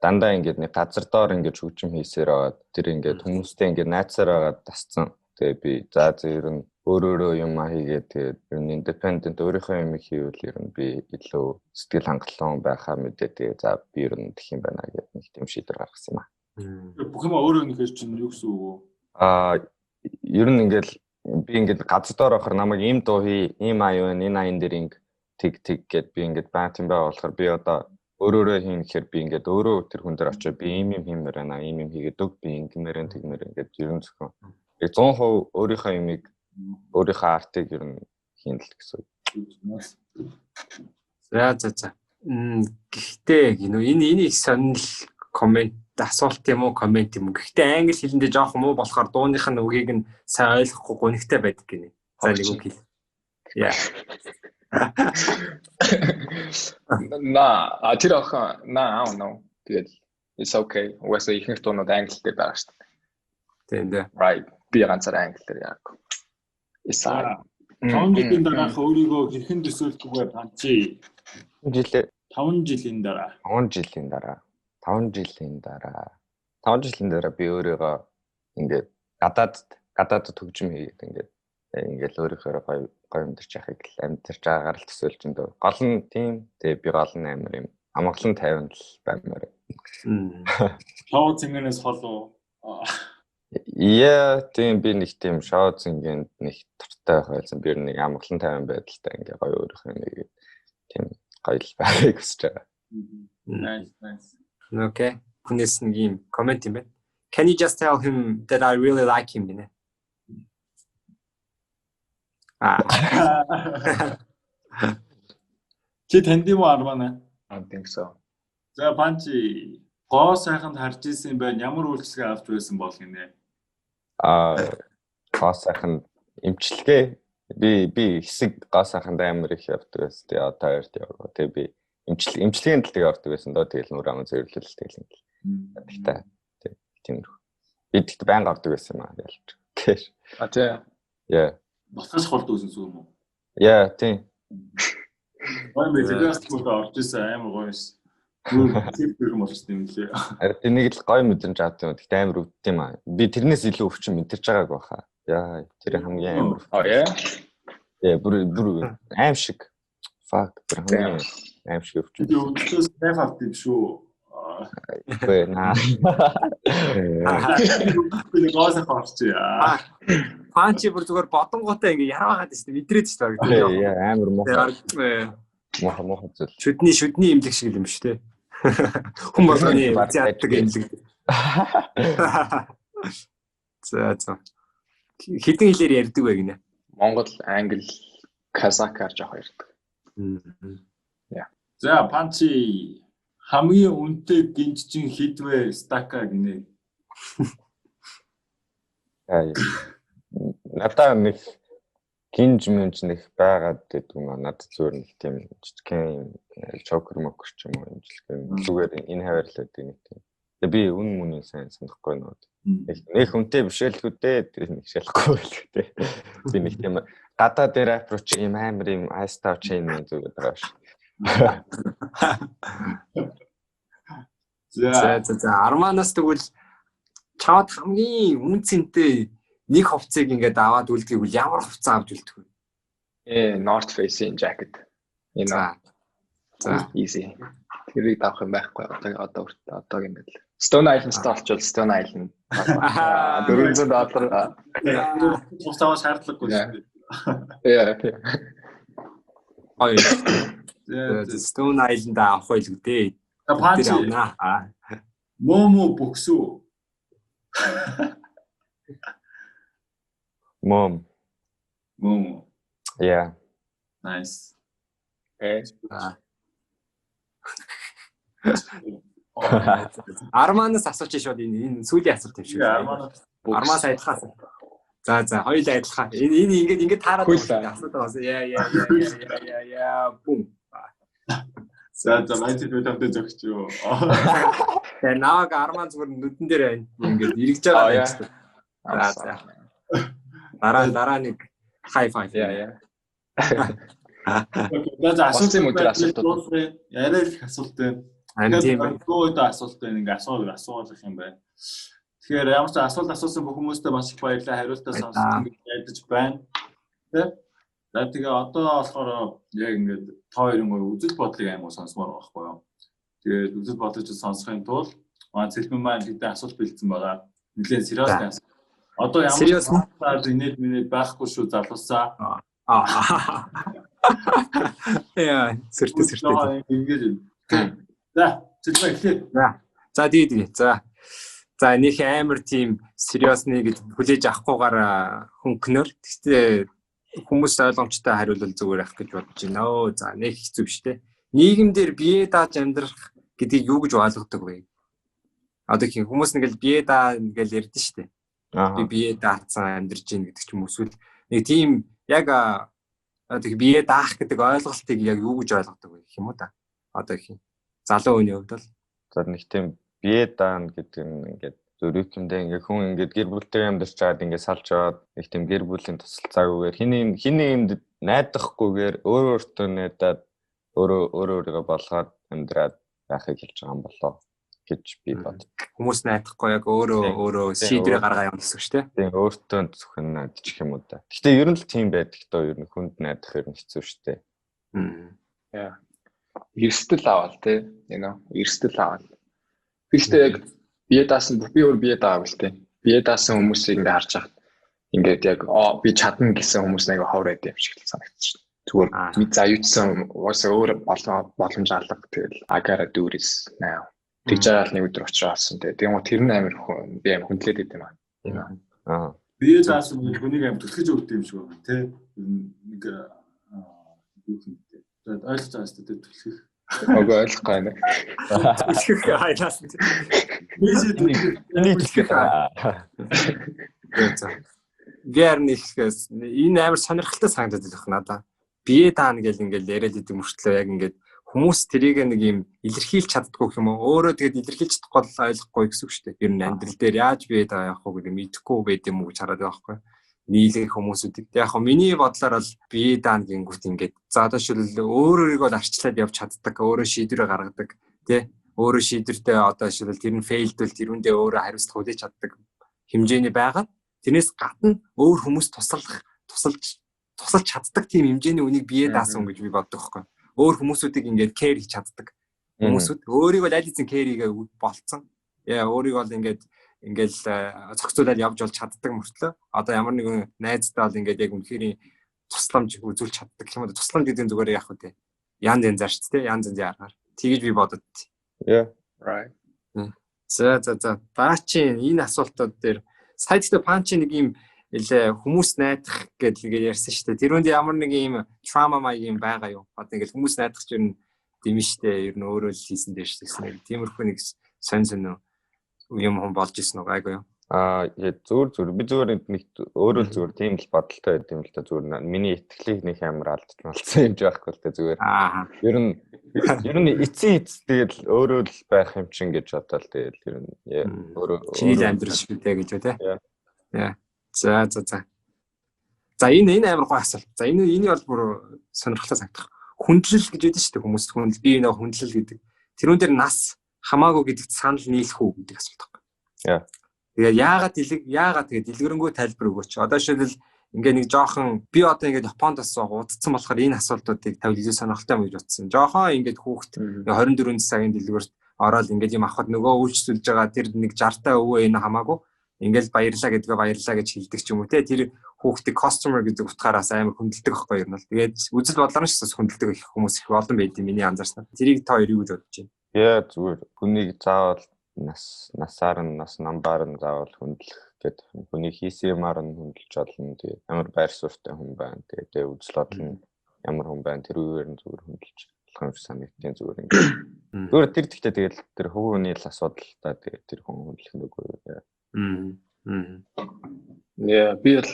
дандаа ингээд нэг газар доор ингээд хөгжим хийсээр аваад тэр ингээд хүмүүстэй ингээд найцаар аваад тасцсан. Тэгээ би за ер нь өөрөөрөө юм хийгээд тэгээд ер нь independent өөрийнхөө юм хийвэл ер нь би илүү сэтгэл хангалуун байхаа мэдээ тэгээ за би ер нь тэх юм байна гэдэг нэг тийм шийдвэр гаргасан юм аа. Бүх юм өөрөө нэхэр чинь юу гэсэн үг вэ? Ер нь ингээд би ингээд газар доор авахар намайг ийм дуу хий, ийм аюу энэ аян дээр ингээд тэг гэд би ингээд баат юм байгаа болохоор би одоо өөрөөрөө хийн гэхээр би ингээд өөрөө тэр хүн дээр очиж би ийм юм хиймээр байна, ийм юм хийгээд өг би ингэмээр тэгмээр ингээд ер нь зөвхөн 100% өөрийнхөө юмыг өөрийнхөө артыг ер нь хийн л гэсэн. За. Гэхдээ энэ их сонирхол комент асуулт юм уу комент юм. Гэхдээ англи хэлэндээ жоох муу болохоор дууных нь үгийг нь сайн ойлгохгүй гонигтай байдаг гинэ. За нэг үг хэл. Yeah. Тэр охин I don't know. Тэгээд it's okay. Угаасаа ихэнх дуунууд англитэй байгаа шүү дээ. Тийм дээ. Right. Би ганцаараа англиэр яг. Исаа. 5 жилийн дараах өөрийгөө хэрхэн төсөөлдөг вэ панчи? 5 жилийн дараа. 5 жилийн дараа би өөрийгөө ингээд гадаадд хөгжим хийгээд ингээд өөрийнхөө гоё амьдарч яхахыг амьдарч байгаагаар л төсөөлж энэ гол нь тийм тэгээ би гол нь амар юм амгалан тайван л баймаар. Шоу зингэнээс холоо. Yeah, тийм би нэг тийм шоу зингэнд нэг туртай байсан. Би нэг амгалан тайван байдалтай ингээ гоё өөрийнхөө нэг тийм гоё л байгааг хүсэж байгаа. Nice. Okay. Хүнээс нэг юм комент юм байна. Can you just tell him that I really like him гинэ? Чи танд юм уу Армана? I think so. За панчи гоо сайханд харж исэн байх ямар үйлчлэгээ авч байсан бол гинэ? Гоо сайханд эмчилгээ би хэсэг гоо сайханд амар их явдаг байсан. Тэгээ одоо хоёрт яваа. Тэгээ би эмчилгээнд л тэгээ ордог байсан доо тэгэл нүр аман зөвлөл тэгэл ингээл. Тэгтээ тиймэрхүү. Би тэгт байнга ордог байсан юм аа ялж. Гэш. Тийм. Yeah. Батгаш холд үзэн сүү юм уу? Yeah, тийм. Гой мэдээс мөрөд орж исэн амар гойс. Зүг болчихсон юм лээ. Ард нэг л гой мэдрэмж авдаг юм. Тэгтээ амар өвддөг юм аа. Би тэрнээс илүү өвчин мэдэрч байгааг баха. Яа, тэр хамгийн амар. Yeah, бүр аим шиг. Fuck, тэр хамгийн аим шиг өвчин. Би өвчнөөс тайф авт юм шүү. Бэ наа. Би гоос авчихъя. Панчи бүр зүгээр бодонготой ингээ яраагаад байна шүү дээ. Мэдрээд шүү дээ. Яа, амар мохо зүйл. Шүдний имлэг шиг юм шүү дээ. Хүн болгоны зяадаг имлэг. За. Хэдэн хэлээр ярьдаг вэ гинэ? Монгол, англи, казакаар жоох ярьдаг. Yeah. За панчи хамгийн үнэтэй гинжчин хідвэ стака гинэ. Надаа нэг гинж мэнж нэг байгаад гэдэг юм аа. Надад зүгээр нэг тийм жижигхэн чокер мокер ч юм уу юм зүгээр энэ хаварлаад нэг тийм. Тэгээ би үн сайн санахгүй нөө. Нэг хүнтэй бишэлхүү дээ. Тэгээ нэг шалахгүй л дээ. Би нэг тийм гадаа дээр аппроч юм амар юм айстав чейн зүгээр байгаа ш. За Арманаас тэгвэл чамд хамгийн үнцэнтэй нэг хувцсыг ингээд аваад үлдгийг бол ямар хувцас авч үлдэх вэ? North Face-ийн jacket. За easy. Тэрийг авах юм байхгүй одоо ингээд Stone Island-тай олчвол Stone Island. $400. Хувцас шаардлагагүй шүү дээ. Stone Island авах байлгүй дээ. Панч Момо боксу. Mom. Yeah. Nice. Арманаас асууж шууд энэ сүүлийн асуулт юм шиг. Армаас адилхан. За хоёулаа адилхан. Энэ ингээд таараад асуулт байгаа. Яа. Бум. За майти бүтэмтэй зөгч юу. Тэгээ нааг Арман зүгээр нүдэн дээр байна. Ингээд эргэж байгаа юм шиг. За. Дараа нэг high five. Яа. За асуулт юм уу асуулт. Яриа их асуулт байна. Тэгээд гоод асуулт байна. Ингээ асуулах юм байна. Тэгэхээр ямар ч асуулт асуусан бүх хүмүүстээ маш их баярлалаа. Хариултаа сонсож ярьж байна. Тэгээ одоо болохоор яг ингээд та хоёрын үзэл бодлыг аймаг сонсомоор байхгүй юу. Тэгээд үзэл бодлыг сонсохын тулд маань цэлбэн маань хэдэн асуулт бэлдсэн байгаа. Нэлээд сериусны асуулт. Одоо ямар ч инээд минь байхгүй шүү залуусаа. Яа, сэртэ. Ингээд. За, цэлбэн эхлэе. За, тэгээ. За, нэг амар тийм сериусны гэж хүлээж авахгүйгээр хөнгөнөр. Тэгтээ хүмүүс ойлгомжтой хариулал зүгээр ах гэж бодож байна. За нэг хэцүү биш те. Нийгэмдэр бие дааж амьдрах гэдгийг юу гэж ойлгодог вэ? Одоо хин хүмүүс нэгэл бие даа ингээл ярьдэн штэ. Би бие даацсан амьдарч ийн гэдэг ч юм уу. Нэг тийм яг одоо бие даах гэдэг ойлголтыг яг юу гэж ойлгодог вэ гэх юм уу та? Одоо хин залуу хүний хувьд бол за нэг тийм бие даана гэдэг нь ингээд зүрхэмдээ ингээ хүн ингээд гэр бүлтэй амьдарч чаад ингээ салж аваад их тийм гэр бүлийн тусалцаагүйгээр хиний энд найдахгүйгээр өөртөө найдаад өөрийгөө болгоод амьдраад байхыг хэлж байгаа юм болоо гэж би бод. Хүмүүс найдахгүй яг өөрөө шийдвэр гаргаа юм гэсэн үг шүү дээ. Тийм өөртөө зөвхөн найдчих юм уу да. Гэхдээ ер нь л тийм байдаг доо ер нь хүнд найдах ер нь хэцүү шүү дээ. Яа. Эрсдэл аваад те. Эрсдэл аваад. Гэхдээ яг бие даасан би өөр бие даав л те. Бие даасан хүмүүсийг ингээ харж хахад ингээд яг би чадна гэсэн хүмүүс нэг ховор байд юм шиг л санагдчих. Зүгээр би заюутсан уусаа өөр боломж алга тэгэл агара дүүрис наа. Тэгж байгаа л нэг өдөр очроолсон те. Тэгээд тэр нь амар би амар хүндлээд идэв юм аа. Бие даасан хүнийг амар түлхэж өгдөг юм шиг байна те. Нэг юу юм те. Тэгээд ойлгож байгаа шүү дээ түлхэх. Ойлгохгүй байна. Түлхэх хайлаас. Гэрнийхээс энэ амар сонирхолтой санагдаад байна надаа. Бие даана гэл ингээл яриад идэг мөртлөө яг ингээд хүмүүс тэрийг нэг юм илэрхийлж чаддгүй юм уу? Өөрөө тэгээд илэрхийлж чадахгүй ойлгохгүй гэсэн үг шүү дээ. Ер нь амьдрал дээр яаж бие даа явах вэ гэдэг мэдэхгүй байд юм уу гэж хараад байгаа байхгүй. Нийлэх хүмүүсүүд. Яг хөө миний бодлоор л бие даана гингүүт ингээд за одоо шил өөрийгөө арчлаад явж чаддаг, өөрөө шийдвэрээ гаргадаг, тий? Өөрөө шийдвэртэй одоо шил тэр нь фейлдвэл тэрүүндээ өөрөө хариуцлага хүлээж чаддаг хэмжээний байгаа. Тэрнээс гадна өөр хүмүүс тусалж чаддаг тийм хэмжээний үнийг бие даасан гэж би боддог байхгүй. Өөр хүмүүсүүдийг ингээд кэр хийж чаддаг хүмүүсүүд өөрийгөө аль хэзээ кэригээ болцсон. Яа өөрийгөө бол ингээл зохицуулаад явж болж чаддаг мөртлөө одоо ямар нэгэн найзтай бол ингээд яг үнэхээр тусламж үзүүлж чаддаг юм уу? Тусламж гэдэг нь зүгээр яах вэ? Янз янзаарч те янз янзын аргаар тэгэж би бодод. Yeah, right. За Панчи энэ асуултууд дээр сайтд Панчи нэг юм хүмүүс найдах гэдгийг ярьсан шүү дээ. Тэрүүнд ямар нэг юм trauma маягийн байгаа юу? Одоо ингээл хүмүүс найдах чинь юм шүү дээ. Ер нь өөрөө л хийсэн дээр шүү дээ. Тиймэрхүү нэг сонь юм болж исэн үү гайгүй юу? Зүгээр би зүгээр нэг өөрөө зүгээр тийм л бодолтой байт юм л та зүгээр миний итгэлийг нэг амар алдчихсан юм жаахгүй л та зүгээр. Ер нь эцсийн тэгэл өөрөө л байх юм чинь гэж бодоод тэгэл ер нь өөрөө чиний амьдрал шүү дээ гэж үү те. Яа. За. За энэ амар гоо асуулт. За энэ бол бүр сонирхолтой санагдах. Хүндлэл гэж яддаг шүү дээ хүмүүс. Би энэ хүндлэл гэдэг. Тэрүүн дээр нас хамаагүй гэдэгт санал нийлэх үү гэдэг асуулт байна. Яа. Тэгээ яагаад тэгээ дэлгэрэнгүй тайлбар өгөөч. Одоо жишээлбэл ингээ нэг жоохон би одоо ингээд Японд бас удацсан болохоор энэ асуултуудыг тавил илүү сонирхолтой юм гэж бодсон. Жоохон ингээд хүүхэд 24 цагийн дэлгүүрт ороод ингээд юм авахд нөгөө үйлчлүүлж байгаа тэр нэг 60-таа өвөө энэ хамаагүй ингээд баярлаа гэдгээ баярлаа гэж хэлдэг ч юм уу те. Тэр хүүхдийг customer гэдэг утгаараас амар хүндэлдэг байхгүй юм бол. Тэгээд үзэл бодлоор ч хүндэлдэг их хүмүүс их олон байд юм миний анзаарснаар. Тэрийг та хоёр юу гэж бодож байна? Яа зүгээр хүнийг заавал насаар нь нас намбаар нь заавал хүндлэх гэд хүний хийсэн юмар нь хүндэлж болно. Тэгээ ямар байр суурьтай хүн байна. Тэгээ үзэл бодол нь ямар хүн байна. Тэр үеэр нь зүгээр хүндэлж болох юм санагдтiin зүгээр ингээд. Зүгээр тэр тэгтээ тэгэл тэр хөвгөний л асуудал та тэр хүн хүндлэх нүггүй. Яа би л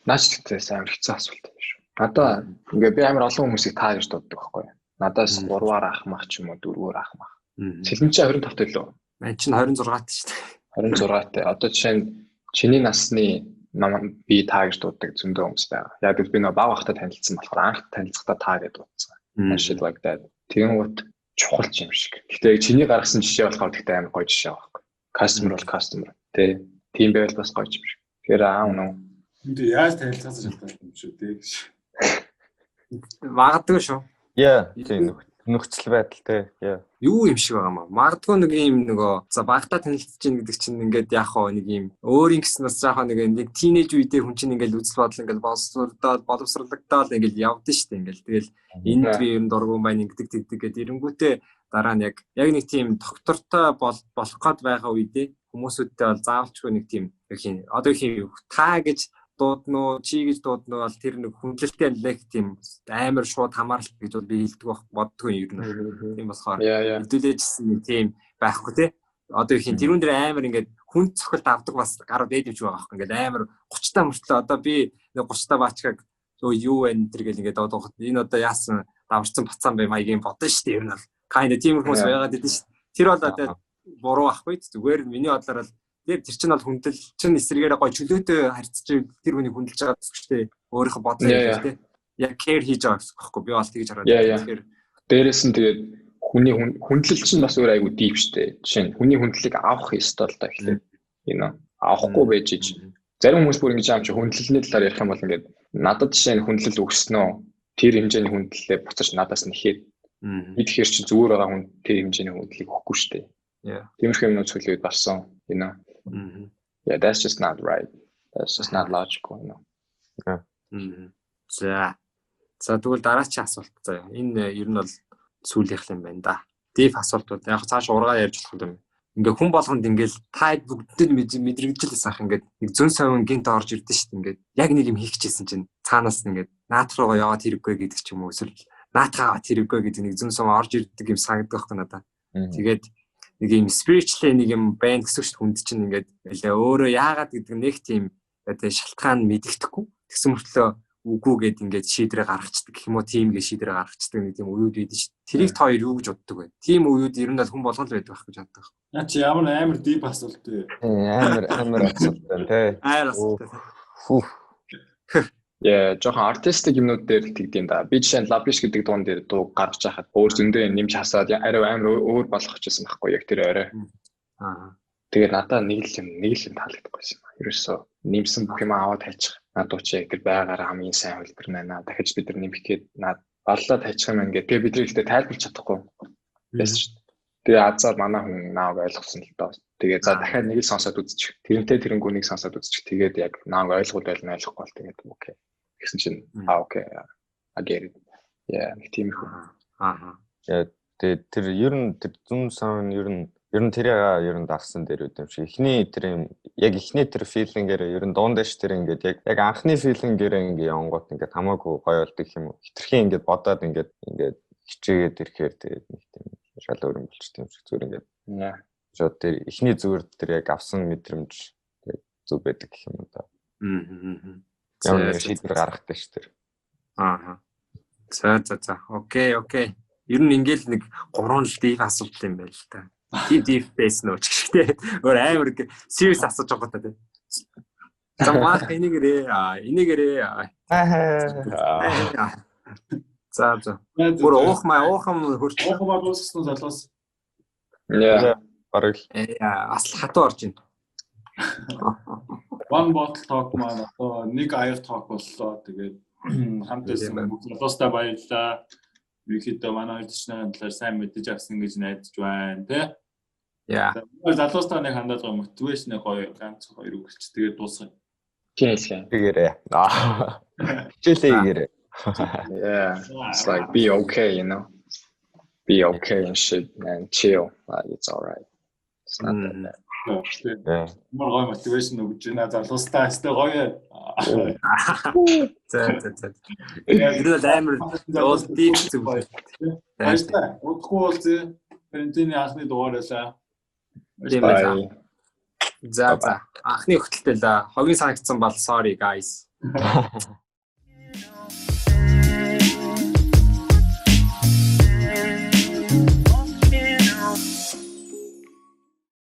наачлалтай амар хэцүү асуулт юм шүү. Надаа ингээ би амар олон хүмүүсийг таа гэж дууддаг байхгүй. Надаас 3-аар ахмах ч юм уу 4-өөр ахмах. Сэлмчээ 25 төлөө. Мань чинь 26-т шүү дээ. 26-тай. Одоо жишээ нь чиний насны би таа гэж дууддаг зөндөө хүмүүс байгаа. Яг л би нөө бага хахта танилцсан болохоор анх танилцахдаа таа гэж дуудсан. Shit like that. Тэгэнгүүт чухал юм шиг. Гэтэ чиний гаргасан жишээ болохоор тэгтээ амар гоё жишээ байхгүй. Customer бол customer. Тэ team байвал бас гоё юм шиг. Тэгэхээр унаа. Энд яаж танилцахаас шалтгаалтай юм шүү дээ. Магадгүй шүү. Яа, тийм нөхцөл байдалтай. Яа. Юу юм шиг байгаа маа. Магадгүй нэг юм нөгөө за багтаа танилцж ийн гэдэг чинь ингээд яг хоо нэг юм өөрийн гэснээс жаахан нэг тийнейж үедээ хүн чинь ингээд үзэл бодол ингээд боловсруулагдаад ингээд явдсан шүү дээ. Ингээд тэгэл энэ би юм дургуун байна ингээд тэгдэг гэдэг эрэнгүүтээ дараа нь яг нэг тийм доктортой болох гээд байгаа үедээ хүмүүсүүдтэй бол заавалчгүй нэг тийм одоо их та гэж дууднуу чи гэж дууднуу бол тэр нэг хүндлэлтэй нэг тийм амар шууд хамааралтай гэж бол би хэлдэг боддгүй юм ер нь. Тийм болохоор хэдүүлээжсэн нэг тийм байхгүй те. Одоо их тэрүүн дээр амар ингээд хүн цохилт авдаг бас гарууд дээд юм шиг байгаа байхгүй. Ингээд амар 30-таа мөртлөө одоо би нэг 30-таа баачгаг юу вэ энэ гэл ингээд дуудахад энэ одоо яасан даварцсан бацаан бай маягийн бодно шүү дээ ер нь бол. Kind тийм хүмүүс байгаад идэв шүү. Тэр бол одоо буруу ахгүй зүгээр миний бодлоор л тэр чинь бол хүндэл чинь эсрэгээр гоё чөлөөтэй харьцаж тэр хүний хүндэлж байгаа гэсчтэй өөрийнхөө бодлоо хэлээ. Яг care хийж байгаа гэхгүй би бол тэгж хараад. Тэгэхээр дээрээс нь тэгээд хүний хүндлэл чинь бас өөр айгуу deep штэ. Жишээ нь хүний хүндлэлийг авах ёстой л та эхлээд. Авахгүй байж иж. Зарим хүмүүс бүр ингэж аам чи хүндлэлний талаар ярих юм бол ингээд надад жишээ нь хүндлэл өгснөө тэр хэмжээний хүндлэлээ буцаж надаас нэхэд. Би тэгэхээр чи зүгээр байгаа хүн тэр хэмжээний хүндлэлийг өгөхгүй штэ. Тиймэрхүү юмнууд сүлээд барсан. Yeah, that's just not right. That's just not logical, За тэгвэл дараагийн асуулт заяа. Энэ ер нь бол сүүлийнх юм байна да. Deep асуултууд. Яг цааш ургаа ярьж болох юм. Ингээ хүн болгонд ингээл та бүгдээр мэдрэгдэл ах ингээд нэг зөн совин гинт орж ирдэ шүү дээ. Ингээд яг нэг юм хийх гэжсэн чинь цаанаас ингээд наат руугаа яваад хэрэггүй гэдэг ч юм уу. Эсвэл наатгаа хэрэггүй гэдэг нэг зөн совин орж ирдэг юм санагдах байхгүй надаа. Тэгээд нэг юм spiritually нэг юм байна гэсэн шүү хүнд чинь ингээд өөрөө яагаад гэдэг нэг тийм одоо шалтгаан мэддэхгүй тэгсэн мөртлөө үгүй гэд ингээд шийдрээ гаргацдаг гэх юм уу тийм гээ шийдрээ гаргацдаг нэг тийм үеуд байдаг шүү. Тэрийг та хоёр юу гэж боддог вэ? Тийм үеуд ер нь бол хүн болгон л байдаг байх гэж боддог. Наа чи ямар deep асуулт вэ? Амар асуулт байна те. Асуулт. Яа, жоохон артистик юмнууд дээр л тэгдэм да. Би жишээ нь Labish гэдэг дуун дээр дуу гарч байхад өөр зөндөө нэмж хасаад арай амар өөр болгочихсон байхгүй яг тэр орой. Тэгээд надад нэг л юм таалагдахгүйсэн юм. Ерөөсөө нэмсэн бүх юм аваад хайчих. Надад ч яг тэр байгаараа хамгийн сайн хэлбэр байна. Дахиж бид нар нэмэх гээд баллаа хайчих юм ингээд би бидний ихтэй тайлбарч чадахгүй. Яасан шүү дээ. Тэгээ азар манай хүн нааг ойлгосон л доо. Тэгээ за дахиад нэг л сонсоод үзчих. Тэрнтэй тэрэнгүү нэг сонсоод үзчих. Тэгээд яг нааг ойлгуул байлна ойлгохгүй бол тэгээд окей. Гэсэн чинь окей. I get it. Yeah, нэг тийм их. Тэгээд тэр ер нь тэр зүүн сан ер нь тэрийг ер нь дагсан дээр үт юм шиг. Эхний тэр тэр филингээр ер нь дуундаш тэр ингээд яг анхны филингээр ингээд явангууд ингээд хамаагүй гоё болдог юм уу. Хитрхийн ингээд бодоод ингээд хичээгээд ирэхээр тэгээд нэг тийм шал өөр юм болчих юм шиг зүгээр ингээд. Жоо тэр эхний зүгээр тэр яг авсан мэдрэмж зүг байдаг гэх юм да. Ямар нэг шийдвэр гаргахтай ш тэр. За. Окей. Ер нь ингээл нэг 3 л deep асуулт юм байл л та. Deep base нөөч гэх тийм. Өөр амар serious асууж байгаа та тийм. За мах энийгэрээ. За. Бүр уухам хөрч. Уухам дууссан солоос. Yeah. Бараг Бас хатуу орж ийн. One bottle talk маань одоо нэг аяр talk боллоо. Тэгээд хамт байсан бүх залуустай баярлалаа. Ерөнхийдөө манай хоёр төчнөөр талаар сайн мэдэж авсан гэж найдаж байна, тий? Яа. Залуустай нэг хандаад байгаа мотивашн гоё ганц хоёр үгэлч тэгээд дуусгая. Тэгээрээ. Хичээлээ. Yeah. It's like be okay, you know. Be okay and shit and chill. It's all right. It's not that bad. Моргой мотивашн өгч байна залуустай хэвээр гоё. За. Энэ амар уул тийм зүг. Баярлалаа. Удахгүй бол карантины анхны дугаараасаа. Bye. За. Анхны хөтөлтэй л хогийн санагдсан бол sorry guys.